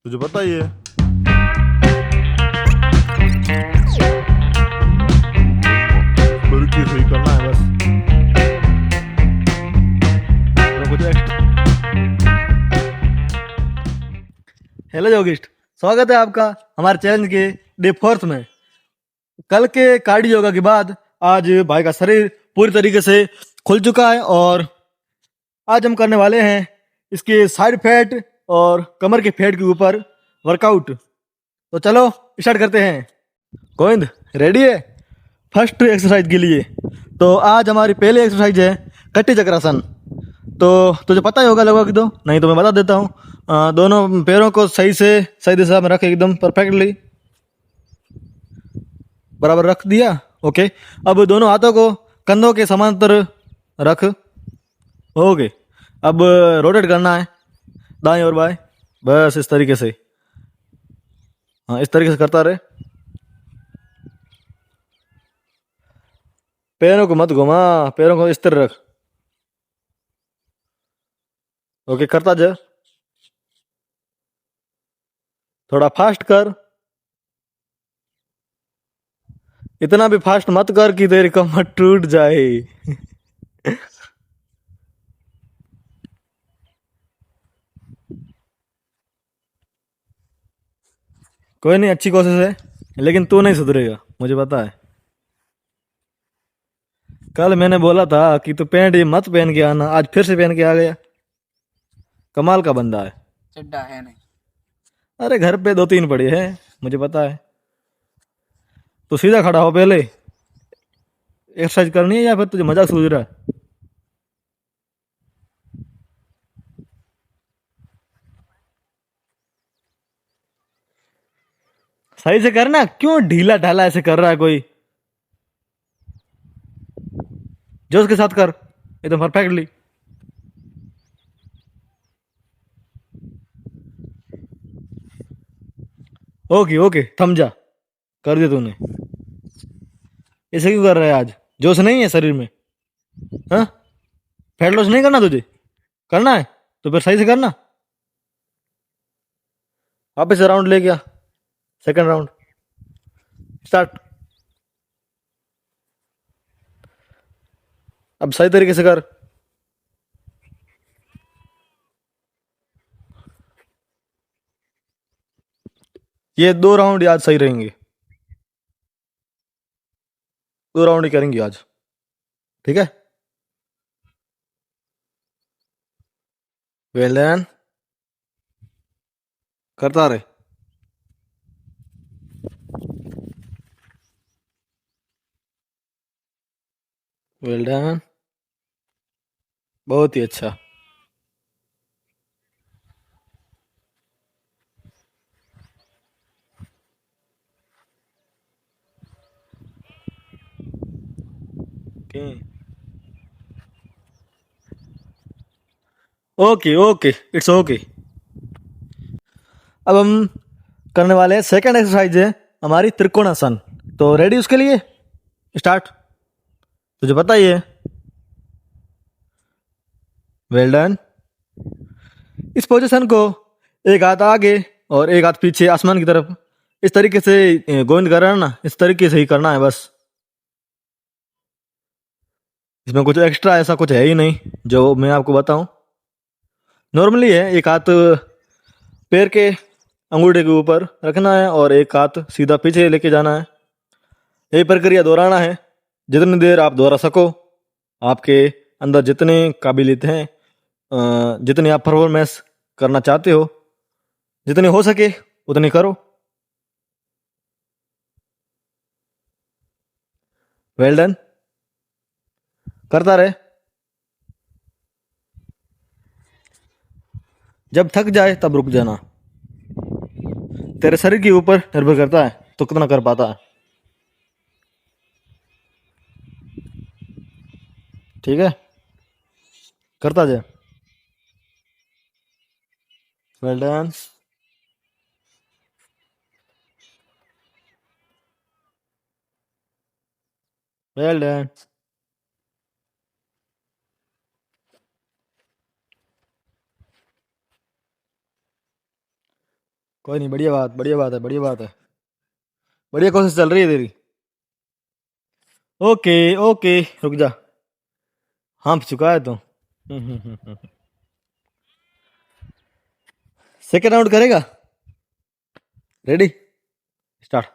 तुझे पता ही है। बल्कि सही करना है बस। तो कुछ एक्स्ट्रा। हेलो योगिस्ट, स्वागत है आपका हमारे चैलेंज के डे फोर्थ में। कल के कार्डियो योगा के बाद आज भाई का शरीर पूरी तरीके से खुल चुका है और आज हम करने वाले हैं इसके साइड फैट और कमर के फैट के ऊपर वर्कआउट। तो चलो स्टार्ट करते हैं। गोविंद रेडी है फर्स्ट एक्सरसाइज के लिए? तो आज हमारी पहली एक्सरसाइज है कटी चक्रासन। तो तुझे पता ही होगा लगभग, तो नहीं तो मैं बता देता हूँ। दोनों पैरों को सही से सही दिशा में रख, एकदम परफेक्टली बराबर रख दिया। ओके, अब दोनों हाथों को कंधों के समांतर रख। ओके, अब रोटेट करना है दाएं और बाएं, बस इस तरीके से। हाँ, इस तरीके से करता रहे। पैरों को मत घुमा, पैरों को इस तरह रख। ओके, करता जा, थोड़ा फास्ट कर। इतना भी फास्ट मत कर कि तेरी कमर टूट जाए। कोई नहीं, अच्छी कोशिश है, लेकिन तू नहीं सुधरेगा, मुझे पता है। कल मैंने बोला था कि तू पैंट ये मत पहन के आना, आज फिर से पहन के आ गया। कमाल का बंदा है। चड्डा है नहीं। अरे घर पे दो तीन पड़े हैं, मुझे पता है। तो सीधा खड़ा हो पहले, एक्सरसाइज करनी है या फिर तुझे मजाक सूझ रहा है? सही से करना, क्यों ढीला ढाला ऐसे कर रहा है कोई? जोश के साथ कर, एकदम परफेक्टली। ओके ओके, थम जा, कर दिया तूने। ऐसे क्यों कर रहा है आज? जोश नहीं है शरीर में? हाँ, फैट लॉस नहीं करना तुझे? करना है तो फिर सही से करना। वापस राउंड ले गया, सेकंड राउंड स्टार्ट। अब सही तरीके से कर। ये दो राउंड आज सही रहेंगे, दो राउंड ही करेंगे आज, ठीक है? वेल डन, करता रहे। वेल डन, बहुत ही अच्छा। Okay okay, it's okay. अब हम करने वाले हैं सेकंड एक्सरसाइज है हमारी त्रिकोणासन। तो रेडी उसके लिए? स्टार्ट। तुझे पता ही है। Well done. इस पोजीशन को एक हाथ आगे और एक हाथ पीछे आसमान की तरफ, इस तरीके से गोविंद कर रहा है ना, इस तरीके से ही करना है बस। इसमें कुछ एक्स्ट्रा ऐसा कुछ है ही नहीं जो मैं आपको बताऊं। नॉर्मली है, एक हाथ पैर के अंगूठे के ऊपर रखना है और एक हाथ सीधा पीछे लेके जाना है। यही प्रक्रिया दोहराना है जितनी देर आप दोहरा सको। आपके अंदर जितने काबिलियत हैं, जितनी आप परफॉर्मेंस करना चाहते हो, जितनी हो सके उतनी करो। वेल डन, करता रहे। जब थक जाए तब रुक जाना। तेरे शरीर के ऊपर निर्भर करता है तो कितना कर पाता है, ठीक है? करता जाए। Well done, well done. कोई नहीं, बढ़िया बात, बढ़िया बात है, बढ़िया बात है। बढ़िया कोशिश चल रही है तेरी। ओके ओके, रुक जा। हाँफ चुका है तो। सेकेंड राउंड करेगा? Ready, start.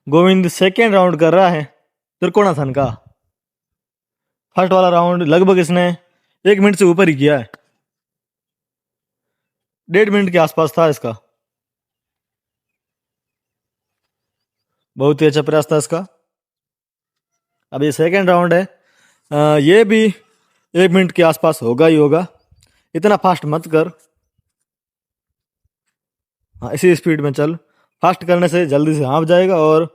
Govind second round कर रहा है त्रिकोणासन का। फर्स्ट वाला राउंड लगभग इसने 1 मिनट से ऊपर ही किया है। 1.5 मिनट के आसपास था इसका। बहुत ही अच्छा प्रयास था इसका। अब ये सेकेंड राउंड है। ये भी 1 मिनट के आसपास होगा ही होगा। इतना फास्ट मत कर। हाँ, इसी स्पीड में चल। फास्ट करने से जल्दी से हाँफ जाएगा और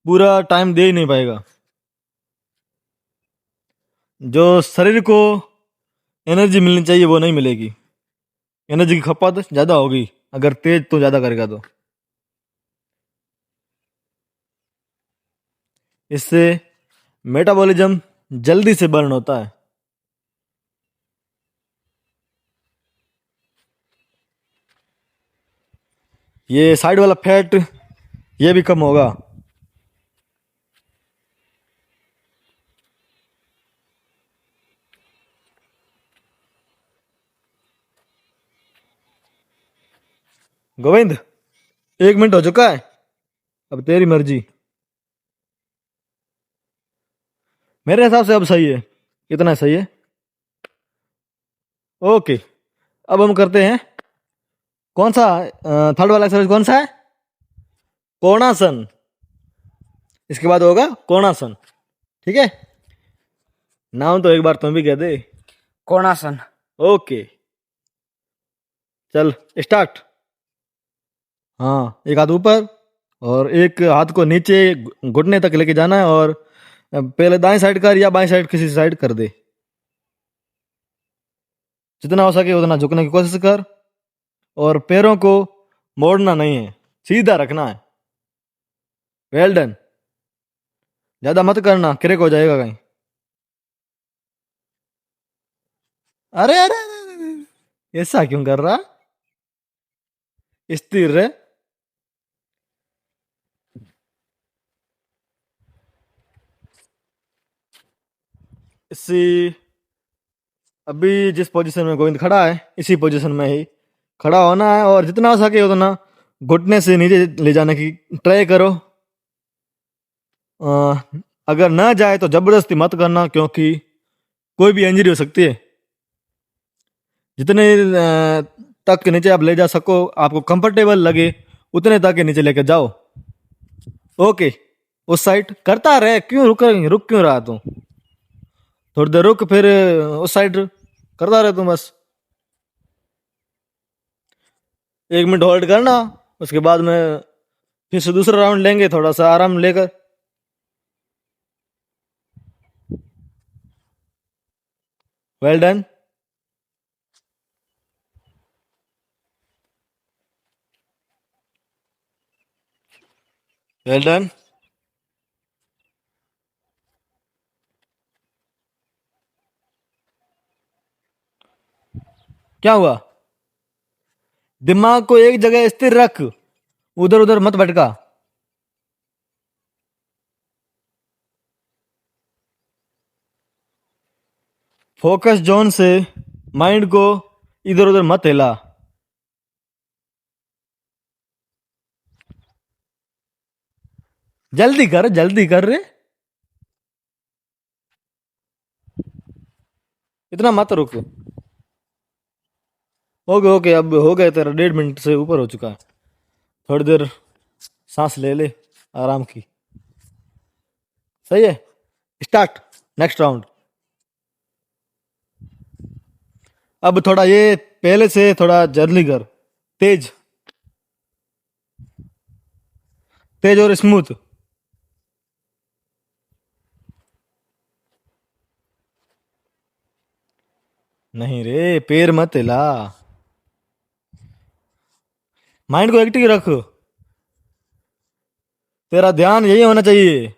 पूरा टाइम दे ही नहीं पाएगा। जो शरीर को एनर्जी मिलनी चाहिए वो नहीं मिलेगी। एनर्जी की खपत ज़्यादा होगी अगर तेज तो ज़्यादा करेगा तो। इससे मेटाबॉलिज्म जल्दी से बर्न होता है। ये साइड वाला फैट ये भी कम होगा। गोविंद 1 मिनट हो चुका है। अब तेरी मर्जी। मेरे हिसाब से अब सही है। कितना सही है? ओके, अब हम करते हैं कौन सा थर्ड वाला एक्सरसाइज कौन सा है? कोणासन। इसके बाद होगा कोणासन। ठीक है, नाम तो एक बार तुम भी कह दे। कोणासन। ओके, चल स्टार्ट। हाँ, एक हाथ ऊपर और एक हाथ को नीचे घुटने तक लेके जाना है और पहले दाएं साइड कर या बाएं साइड किसी साइड कर दे। जितना हो सके उतना झुकने की कोशिश कर और पैरों को मोड़ना नहीं है, सीधा रखना है। Well done. ज्यादा मत करना, क्रैक हो जाएगा कहीं। अरे अरे अरे, अरे, अरे। ऐसा क्यों कर रहा? स्थिर रहे। इसी अभी जिस पोजीशन में गोविंद खड़ा है इसी पोजीशन में ही खड़ा होना है और जितना हो सके उतना घुटने से नीचे ले जाने की ट्राई करो। अगर ना जाए तो जबरदस्ती मत करना क्योंकि कोई भी इंजरी हो सकती है। जितने तक नीचे आप ले जा सको, आपको कंफर्टेबल लगे उतने तक के नीचे लेकर जाओ। ओके, उस साइड करता रहे। क्यों रुक क्यों रहा तू? थोड़ी देर रुक, फिर उस साइड करता रहे तू बस। 1 मिनट होल्ड करना, उसके बाद में फिर से दूसरा राउंड लेंगे थोड़ा सा आराम लेकर। Well done. Well done. क्या हुआ? दिमाग को एक जगह स्थिर रख, उधर उधर मत भटका। फोकस जोन से माइंड को इधर उधर मत हिला। जल्दी कर रे। इतना मत रुक। ओके ओके, अब हो गए तेरा 1.5 मिनट से ऊपर हो चुका है। थोड़ी देर सांस ले ले आराम की। सही है, स्टार्ट नेक्स्ट राउंड। अब थोड़ा ये पहले से थोड़ा जल्दी कर। तेज तेज और स्मूथ। नहीं रे, पैर मत हिला। माइंड को एक्टिव रख। तेरा ध्यान यही होना चाहिए।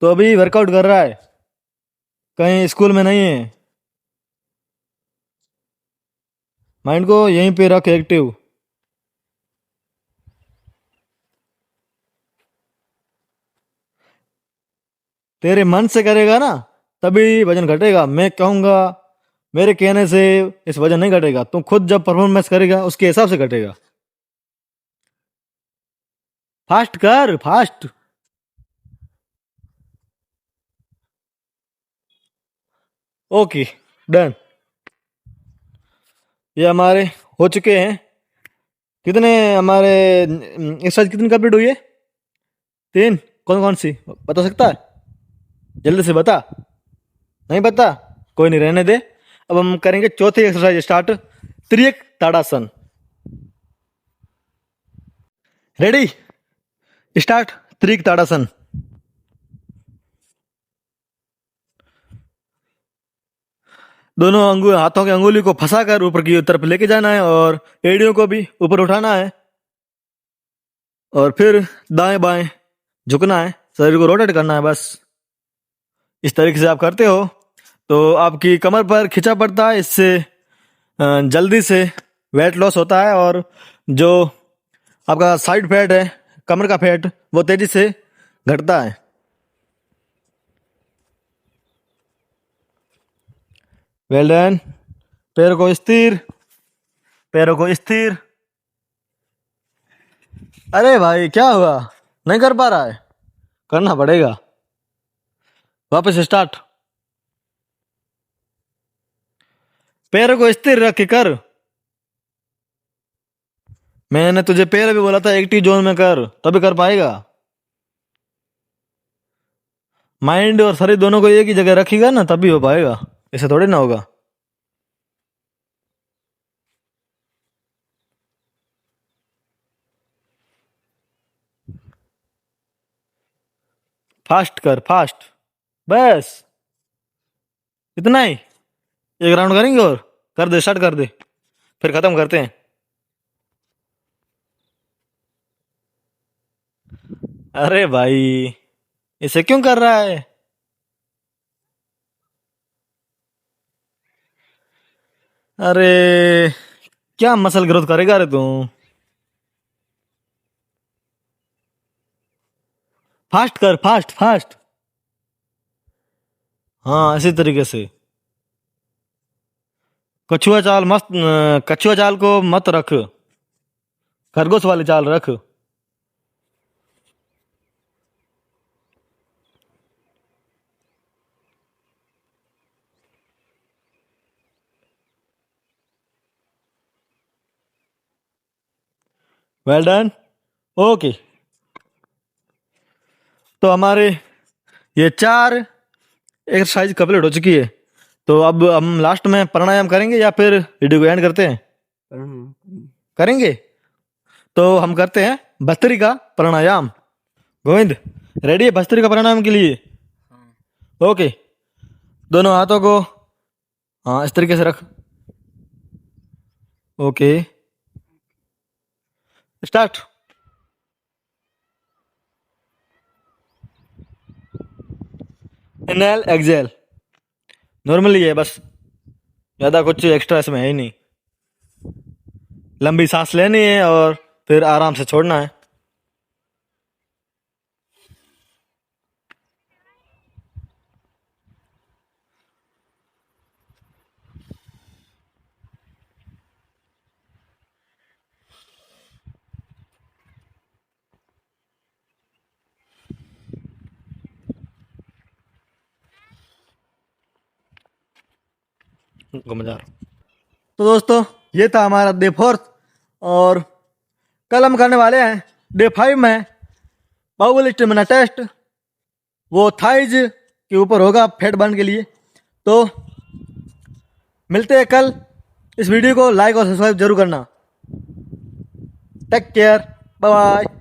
तो अभी वर्कआउट कर रहा है, कहीं स्कूल में नहीं है। माइंड को यहीं पे रख एक्टिव। तेरे मन से करेगा ना तभी वजन घटेगा। मैं कहूंगा मेरे कहने से इस वजन नहीं घटेगा, तुम खुद जब परफॉर्मेंस करेगा उसके हिसाब से घटेगा। फास्ट कर, फास्ट। Okay, done. ये हमारे हो चुके हैं। कितने हमारे एक्सरसाइज कितनी कंप्लीट हुई है? 3। कौन कौन सी बता सकता है? जल्दी से बता। नहीं बता? कोई नहीं, रहने दे। अब हम करेंगे चौथी exercise start, Tiryak Tadasana. Ready, start. Tiryak Tadasana. दोनों हाथों की अंगुली को फंसाकर ऊपर की तरफ लेके जाना है और एड़ियों को भी ऊपर उठाना है और फिर दाएं बाएं झुकना है, शरीर को रोटेट करना है। बस इस तरीके से आप करते हो तो आपकी कमर पर खिंचा पड़ता है, इससे जल्दी से वेट लॉस होता है और जो आपका साइड फैट है, कमर का फैट, वो तेजी से घटता है। Well done. पैरों को स्थिर, पैरों को स्थिर। अरे भाई क्या हुआ, नहीं कर पा रहा है? करना पड़ेगा। वापस स्टार्ट। पैरों को स्थिर रख के कर। मैंने तुझे पैर भी बोला था एक्टिव जोन में कर, तभी कर पाएगा। माइंड और शरीर दोनों को एक ही जगह रखेगा ना तभी हो पाएगा, ऐसे थोड़ी ना होगा। फास्ट कर, फास्ट। बस इतना ही। एक राउंड करेंगे और कर दे, स्टार्ट कर दे, फिर खत्म करते हैं। अरे भाई इसे क्यों कर रहा है? अरे क्या मसल ग्रोथ करेगा रे तू? फास्ट कर, फास्ट फास्ट। हाँ इसी तरीके से। कछुआ चाल मस्त, कछुआ चाल को मत रख, खरगोश वाली चाल रख। Well done. ओके, तो हमारे ये 4 एक्सरसाइज कंप्लीट हो चुकी है। तो अब हम लास्ट में प्राणायाम करेंगे या फिर वीडियो को एंड करते हैं? करेंगे। तो हम करते हैं भस्त्रिका प्राणायाम। गोविंद रेडी है भस्त्रिका प्राणायाम के लिए? ओके, दोनों हाथों को हाँ इस तरीके से रख। Okay, start. Inhale exhale, normally है बस, ज्यादा कुछ एक्स्ट्रा इसमें है ही नहीं। लंबी सांस लेनी है और फिर आराम से छोड़ना है। मजा आ रहा। तो दोस्तों ये था हमारा डे 4 और कल हम करने वाले हैं डे 5 में बाहुबली स्टेमिना टेस्ट। वो थाइज के ऊपर होगा फैट बर्न के लिए। तो मिलते हैं कल। इस वीडियो को लाइक और सब्सक्राइब जरूर करना। Take care, bye bye.